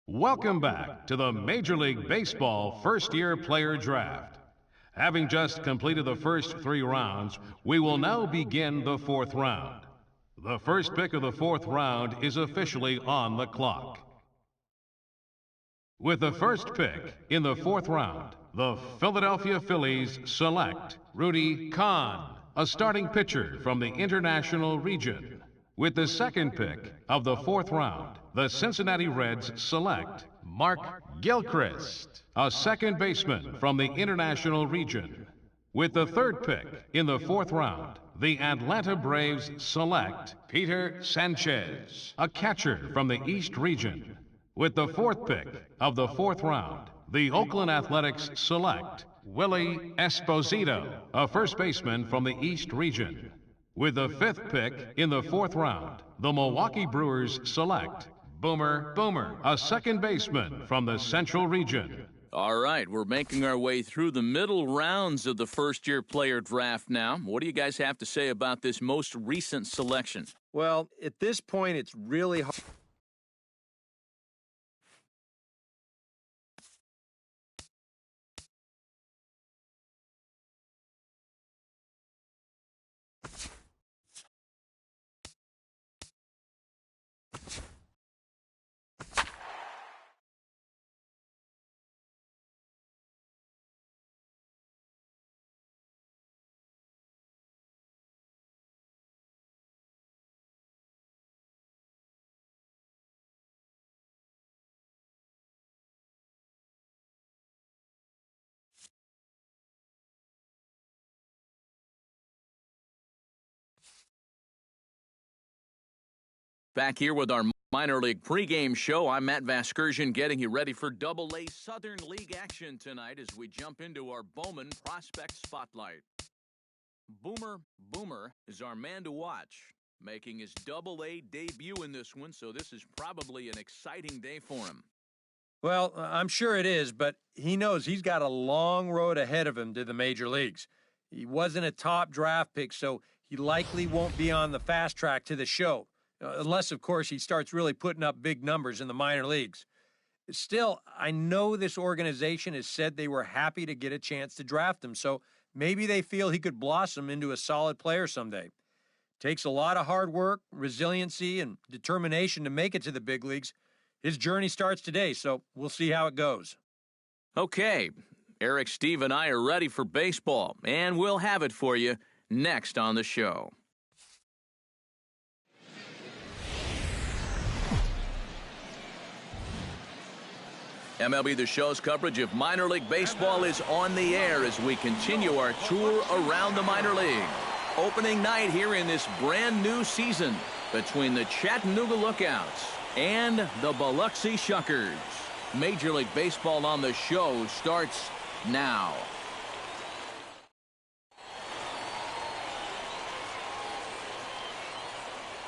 Welcome back to the Major League Baseball first-year player draft. Having just completed the first 3 rounds, we will now begin the 4th round. The first pick of the 4th round is officially on the clock. With the first pick in the 4th round, the Philadelphia Phillies select Rudy Kahn, a starting pitcher from the International Region. With the second pick of the 4th round, the Cincinnati Reds select Mark Gilchrist, a second baseman from the International Region. With the third pick in the 4th round, the Atlanta Braves select Peter Sanchez, a catcher from the East Region. With the 4th pick of the 4th round, the Oakland Athletics select Willie Esposito, a first baseman from the East Region. With the 5th pick in the 4th round, the Milwaukee Brewers select Boomer, a second baseman from the Central Region. All right, we're making our way through the middle rounds of the first-year player draft now. What do you guys have to say about this most recent selection? Well, at this point, it's really hard. Back here with our minor league pregame show, I'm Matt Vasgersian getting you ready for Double-A Southern League action tonight as we jump into our Bowman Prospect Spotlight. Boomer is our man to watch, making his Double-A debut in this one, so this is probably an exciting day for him. Well, I'm sure it is, but he knows he's got a long road ahead of him to the major leagues. He wasn't a top draft pick, so he likely won't be on the fast track to the show. Unless, of course, he starts really putting up big numbers in the minor leagues. Still, I know this organization has said they were happy to get a chance to draft him, so maybe they feel he could blossom into a solid player someday. Takes a lot of hard work, resiliency, and determination to make it to the big leagues. His journey starts today, so we'll see how it goes. Okay, Eric, Steve, and I are ready for baseball, and we'll have it for you next on the show. MLB The Show's coverage of minor league baseball is on the air as we continue our tour around the minor league. Opening night here in this brand new season between the Chattanooga Lookouts and the Biloxi Shuckers. Major League Baseball on the show starts now.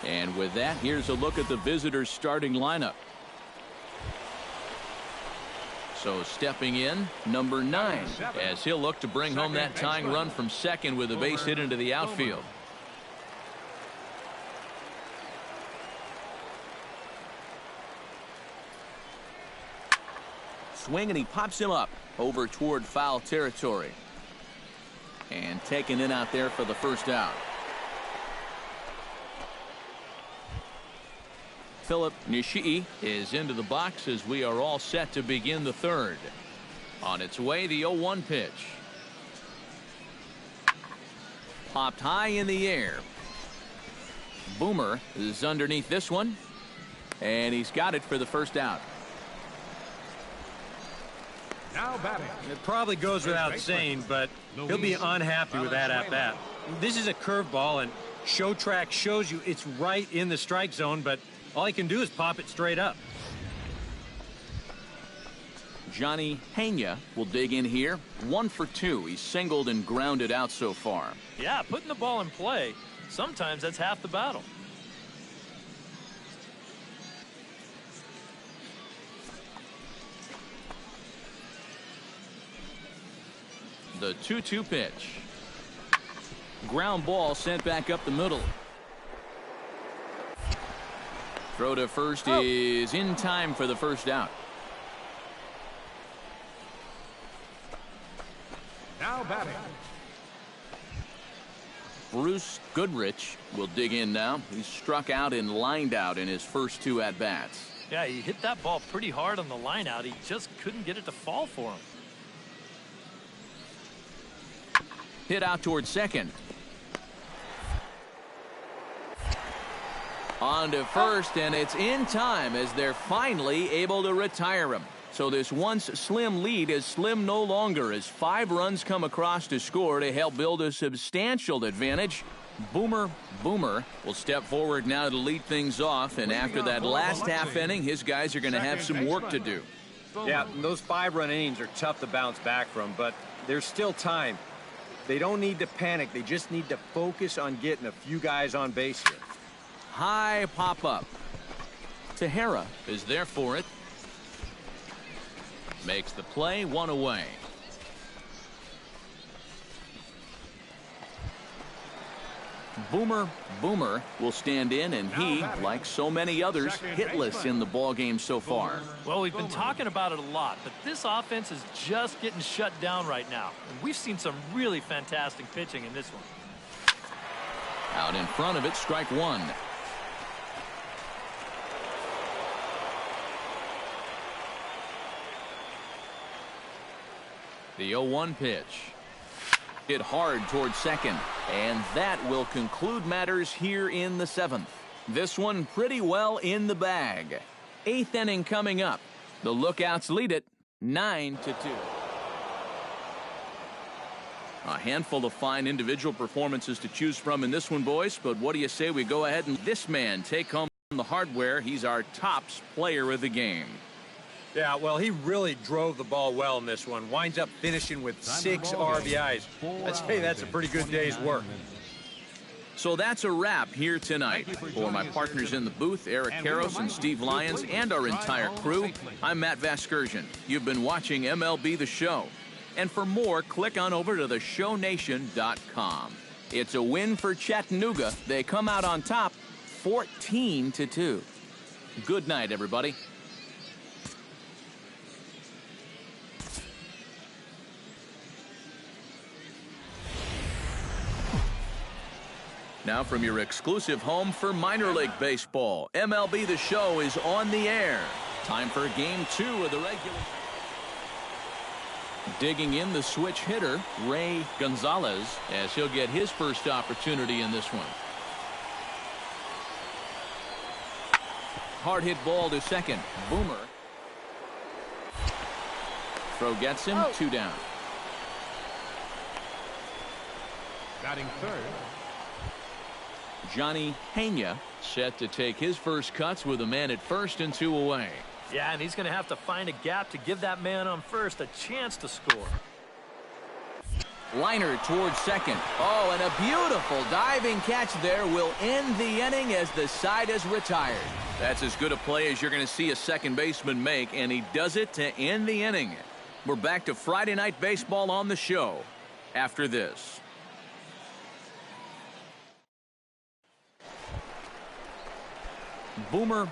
And with that, here's a look at the visitors' starting lineup. So stepping in, number 9, as he'll look to bring home that tying run from second with a base hit into the outfield. Swing, and he pops him up over toward foul territory. And taken in out there for the first out. Philip Nishii is into the box as we are all set to begin the third. On its way, the 0-1 pitch. Popped high in the air. Boomer is underneath this one, and he's got it for the first out. Now batting. It probably goes without saying, but he'll be unhappy with that at-bat. This is a curveball, and Show Track shows you it's right in the strike zone, but all he can do is pop it straight up. Johnny Pena will dig in here. 1 for 2. He's singled and grounded out so far. Yeah, putting the ball in play, sometimes that's half the battle. The 2-2 pitch. Ground ball sent back up the middle. Throw to first is in time for the first out. Now batting. Bruce Goodrich will dig in now. He's struck out and lined out in his first 2 at-bats. Yeah, he hit that ball pretty hard on the line out. He just couldn't get it to fall for him. Hit out towards second. On to first, and it's in time as they're finally able to retire him. So this once slim lead is slim no longer as 5 runs come across to score to help build a substantial advantage. Boomer will step forward now to lead things off, and after that last half inning, his guys are going to have some work to do. Yeah, those 5-run innings are tough to bounce back from, but there's still time. They don't need to panic. They just need to focus on getting a few guys on base here. High pop-up. Tejera is there for it. Makes the play, 1 away. Boomer will stand in, and he, like so many others, hitless in the ballgame so far. Well, we've been talking about it a lot, but this offense is just getting shut down right now. And we've seen some really fantastic pitching in this one. Out in front of it, strike 1. The 0-1 pitch. Hit hard towards second, and that will conclude matters here in the 7th. This one pretty well in the bag. 8th inning coming up. The Lookouts lead it 9-2. A handful of fine individual performances to choose from in this one, boys, but what do you say we go ahead and this man take home the hardware? He's our tops player of the game. Yeah, well, he really drove the ball well in this one. Winds up finishing with 6 RBIs. I'd say that's a pretty good day's work. So that's a wrap here tonight. For my partners in the booth, Eric Karros and Steve Lyons, and our entire crew, I'm Matt Vasgersian. You've been watching MLB The Show. And for more, click on over to theshownation.com. It's a win for Chattanooga. They come out on top 14-2. Good night, everybody. Now from your exclusive home for minor league baseball, MLB The Show is on the air. Time for game 2 of the regular. Digging in the switch hitter, Ray Gonzalez, as he'll get his first opportunity in this one. Hard hit ball to second. Boomer. Throw gets him, 2 down. Batting third. Johnny Pena set to take his first cuts with a man at first and 2 away. Yeah, and he's going to have to find a gap to give that man on first a chance to score. Liner towards second. Oh, and a beautiful diving catch there will end the inning as the side is retired. That's as good a play as you're going to see a second baseman make, and he does it to end the inning. We're back to Friday Night Baseball on the show after this. Boomer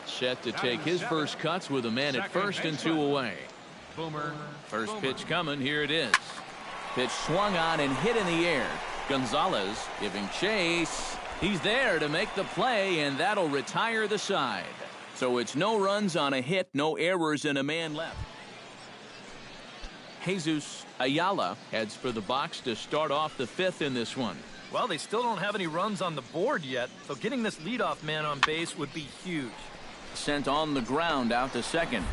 set to take his first cuts with a man at first and 2 away. First pitch coming. Here it is. Pitch swung on and hit in the air. Gonzalez giving chase. He's there to make the play, and that'll retire the side. So it's no runs on a hit, no errors, and a man left. Jesus Ayala heads for the box to start off the 5th in this one. Well, they still don't have any runs on the board yet, so getting this leadoff man on base would be huge. Sent on the ground out to second.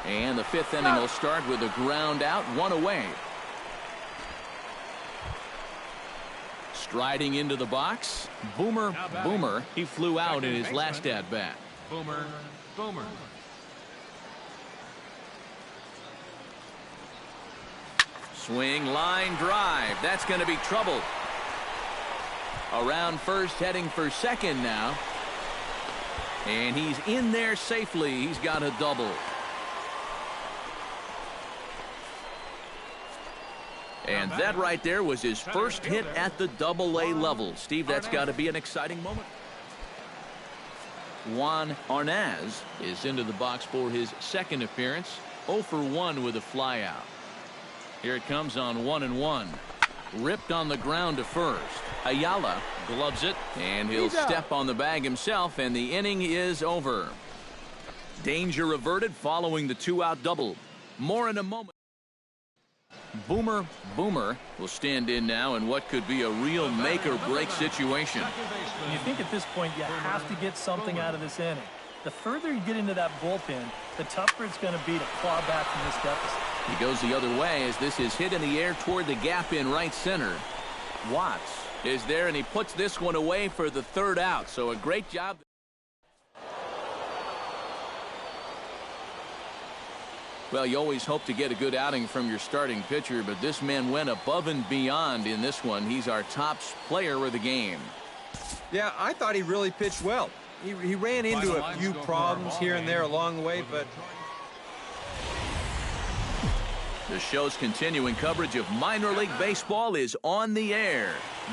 And the 5th inning will start with a ground out, 1 away. Striding into the box, Boomer. He flew out in his last at-bat. Boomer. Swing, line, drive. That's going to be trouble. Around first, heading for second now. And he's in there safely. He's got a double. And that right there was his first hit at the Double-A level. Steve, that's got to be an exciting moment. Juan Arnaz is into the box for his second appearance. 0 for 1 with a flyout. Here it comes on 1-1. Ripped on the ground to first. Ayala gloves it, and he'll step on the bag himself, and the inning is over. Danger averted following the 2-out double. More in a moment. Boomer will stand in now in what could be a real make-or-break situation. You think at this point you have to get something out of this inning. The further you get into that bullpen, the tougher it's going to be to claw back from this deficit. He goes the other way as this is hit in the air toward the gap in right center. Watts is there, and he puts this one away for the 3rd out. So a great job. Well, you always hope to get a good outing from your starting pitcher, but this man went above and beyond in this one. He's our top player of the game. Yeah, I thought he really pitched well. He ran into a few problems here and there along the way, but the show's continuing coverage of minor league baseball is on the air.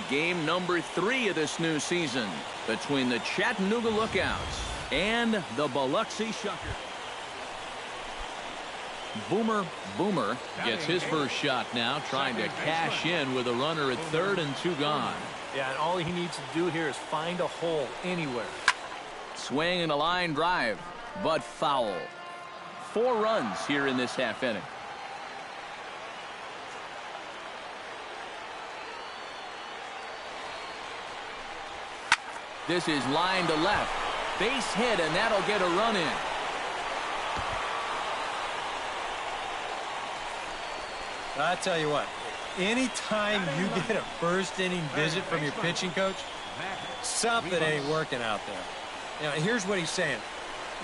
Game number 3 of this new season between the Chattanooga Lookouts and the Biloxi Shuckers. Boomer gets his first shot now, trying to cash in with a runner at 3rd and 2 gone. Yeah, and all he needs to do here is find a hole anywhere. Swing and a line drive, but foul. 4 runs here in this half inning. This is line to left. Base hit, and that'll get a run in. I tell you what, anytime you get a first inning visit from your pitching coach, something ain't working out there. You know, here's what he's saying.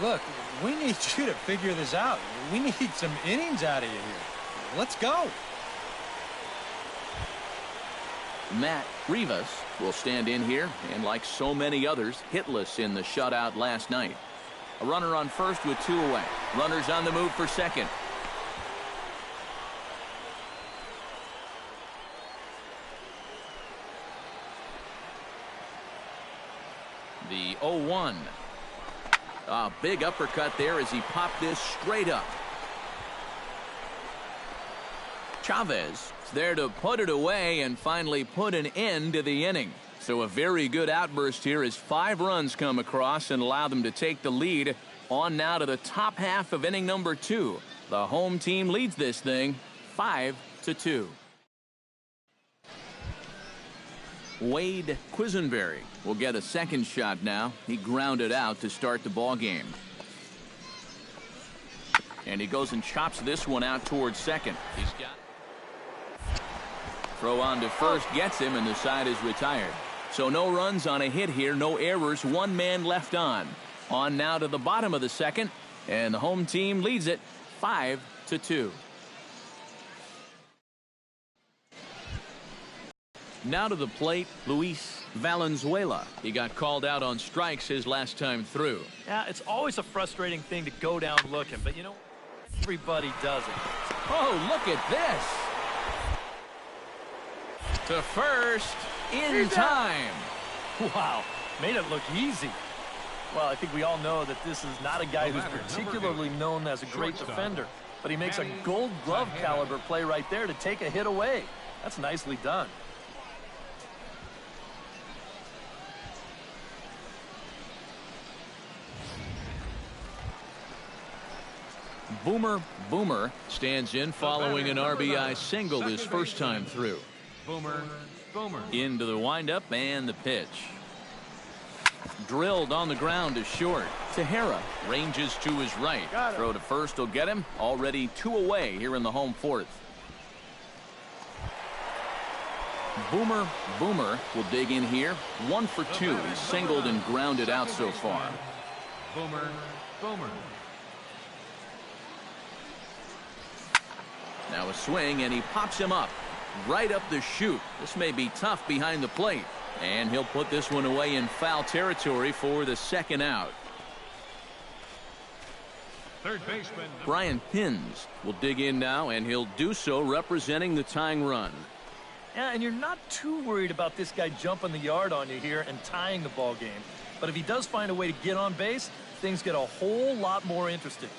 Look, we need you to figure this out. We need some innings out of you here. Let's go. Matt Rivas will stand in here, and like so many others, hitless in the shutout last night. A runner on first with 2 away. Runners on the move for second. The 0-1. A big uppercut there as he popped this straight up. Chavez is there to put it away and finally put an end to the inning. So a very good outburst here as 5 runs come across and allow them to take the lead. On now to the top half of inning number 2. The home team leads this thing 5-2. Wade Quisenberry will get a second shot now. He grounded out to start the ball game. And he goes and chops this one out towards second. He's got throw on to first, gets him, and the side is retired. So no runs on a hit here, no errors, 1 man left on. On now to the bottom of the second, and the home team leads it 5-2. Now to the plate, Luis Valenzuela. He got called out on strikes his last time through. Yeah, it's always a frustrating thing to go down looking, but you know, everybody does it. Oh, look at this. To first in time. Wow, made it look easy. Well, I think we all know that this is not a guy who's particularly known as a great defender, but he makes a gold glove caliber play right there to take a hit away. That's nicely done. Boomer stands in following an RBI single his first time through. Boomer. Into the windup and the pitch. Drilled on the ground to short. Tejera ranges to his right. Throw to first will get him. Already 2 away here in the home 4th. Boomer will dig in here. 1 for 2. He's singled and grounded out so far. Boomer. Now a swing, and he pops him up right up the chute. This may be tough behind the plate, and he'll put this one away in foul territory for the 2nd out. Third baseman Brian Pins will dig in now, and he'll do so representing the tying run. Yeah, and you're not too worried about this guy jumping the yard on you here and tying the ball game. But if he does find a way to get on base, things get a whole lot more interesting.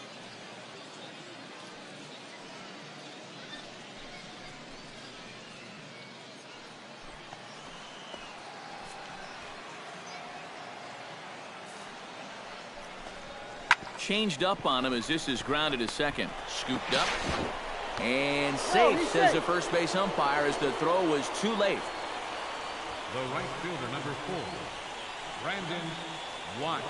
Changed up on him as this is grounded to second. Scooped up. And safe, says the first base umpire, as the throw was too late. The right fielder, number 4, Brandon Watts.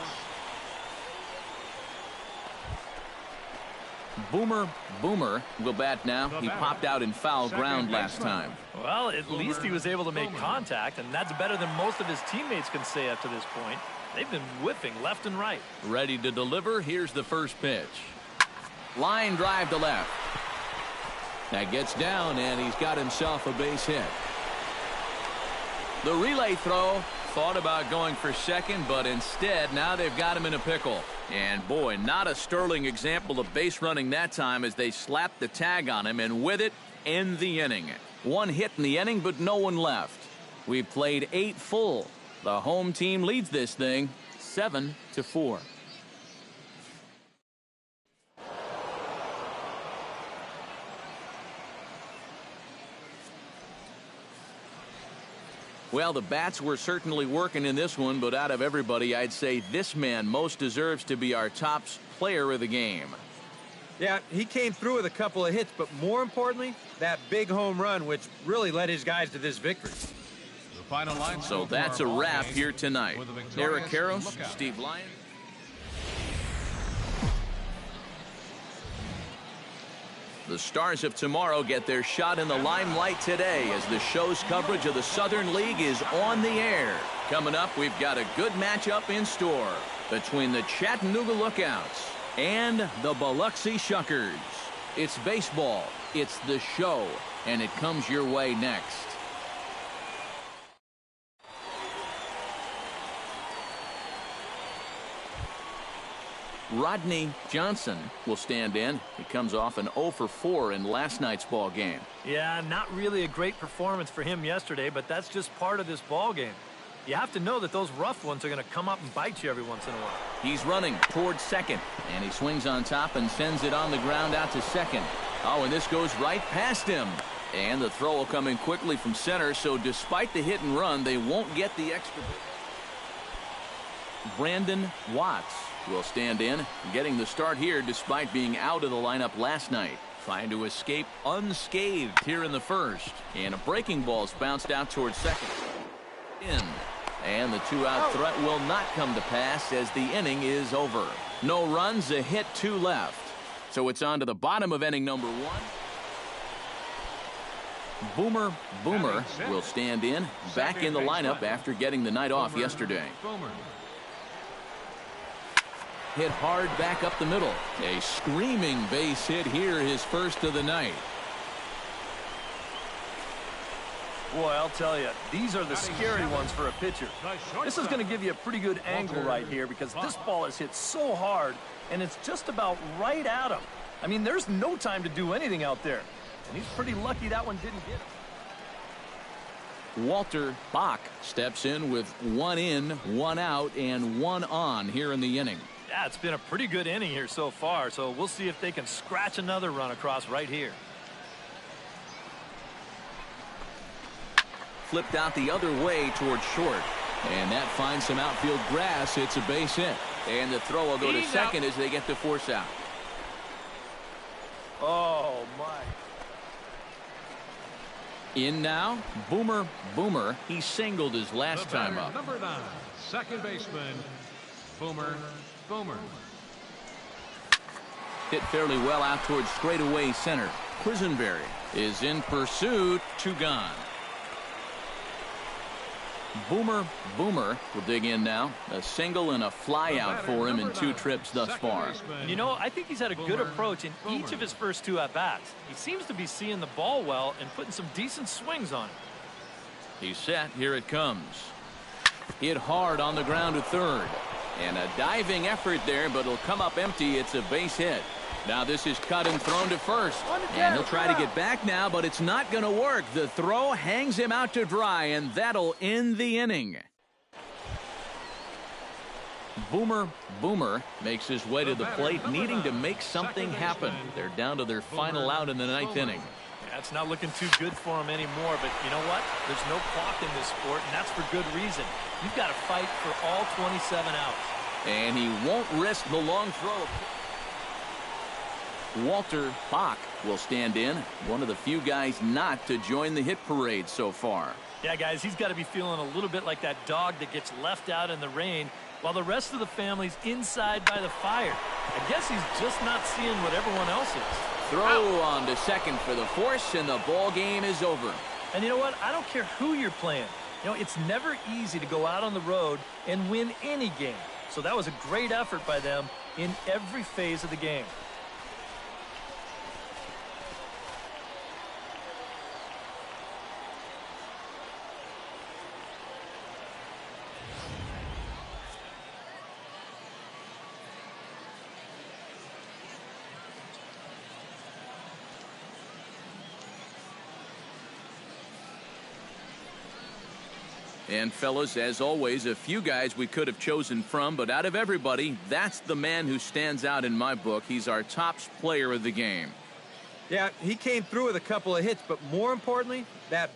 Boomer will bat now. He popped out in foul ground last time. Well, at least he was able to make contact, and that's better than most of his teammates can say up to this point. They've been whiffing left and right. Ready to deliver. Here's the first pitch. Line drive to left. That gets down, and he's got himself a base hit. The relay throw, thought about going for second, but instead now they've got him in a pickle. And boy, not a sterling example of base running that time, as they slapped the tag on him, and with it, end the inning. One hit in the inning, but no one left. We played 8 full. The home team leads this thing 7-4. Well, the bats were certainly working in this one, but out of everybody, I'd say this man most deserves to be our top player of the game. Yeah, he came through with a couple of hits, but more importantly, that big home run, which really led his guys to this victory. Final line. So that's a wrap here tonight. Eric Karros, Steve Lyon. The Stars of tomorrow get their shot in the limelight today, as the show's coverage of the Southern League is on the air. Coming up, we've got a good matchup in store between the Chattanooga Lookouts and the Biloxi Shuckers. It's baseball, it's the show, and it comes your way next. Rodney Johnson will stand in. He comes off an 0 for 4 in last night's ball game. Yeah, not really a great performance for him yesterday, but that's just part of this ball game. You have to know that those rough ones are going to come up and bite you every once in a while. He's running towards second, and he swings on top and sends it on the ground out to second. Oh, and this goes right past him. And the throw will come in quickly from center, so despite the hit and run, they won't get the extra. Brandon Watts will stand in, getting the start here despite being out of the lineup last night. Trying to escape unscathed here in the first. And a breaking ball's bounced out towards second. And the 2-out threat will not come to pass as the inning is over. No runs, a hit, 2 left. So it's on to the bottom of inning number 1. Boomer will stand in, back in the lineup after getting the night off yesterday. Hit hard back up the middle. A screaming base hit here, his first of the night. Boy, I'll tell you, these are the scary ones for a pitcher. This is going to give you a pretty good angle right here, because this ball is hit so hard, and it's just about right at him. I mean, there's no time to do anything out there. And he's pretty lucky that one didn't get him. Walter Bach steps in with 1 in, 1 out, and 1 on here in the inning. Yeah, it's been a pretty good inning here so far, so we'll see if they can scratch another run across right here. Flipped out the other way towards short. And that finds some outfield grass. It's a base hit. And the throw will go to second as they get the force out. Oh, my. In now, Boomer. He singled his last time up. Number 9, second baseman, Boomer. Hit fairly well out towards straightaway center. Quisenberry is in pursuit. 2 gone. Boomer will dig in now. A single and a fly out for him in 2 trips thus far. You know, I think he's had a good approach in each of his first 2 at-bats. He seems to be seeing the ball well and putting some decent swings on it. He's set. Here it comes. Hit hard on the ground to third. And a diving effort there, but it'll come up empty. It's a base hit. Now this is cut and thrown to first. And he'll try to get back now, but it's not going to work. The throw hangs him out to dry, and that'll end the inning. Boomer makes his way to the plate, needing to make something happen. They're down to their final out in the ninth inning. Yeah, it's not looking too good for him anymore, but you know what? There's no clock in this sport, and that's for good reason. You've got to fight for all 27 outs. And he won't risk the long throw. Walter Bach will stand in, one of the few guys not to join the hit parade so far. Yeah, guys, he's got to be feeling a little bit like that dog that gets left out in the rain while the rest of the family's inside by the fire. I guess he's just not seeing what everyone else is. Throw on to second for the force, and the ball game is over. And you know what? I don't care who you're playing. You know, it's never easy to go out on the road and win any game. So that was a great effort by them in every phase of the game. And fellas, as always, a few guys we could have chosen from, but out of everybody, that's the man who stands out in my book. He's our top player of the game. Yeah, he came through with a couple of hits, but more importantly, that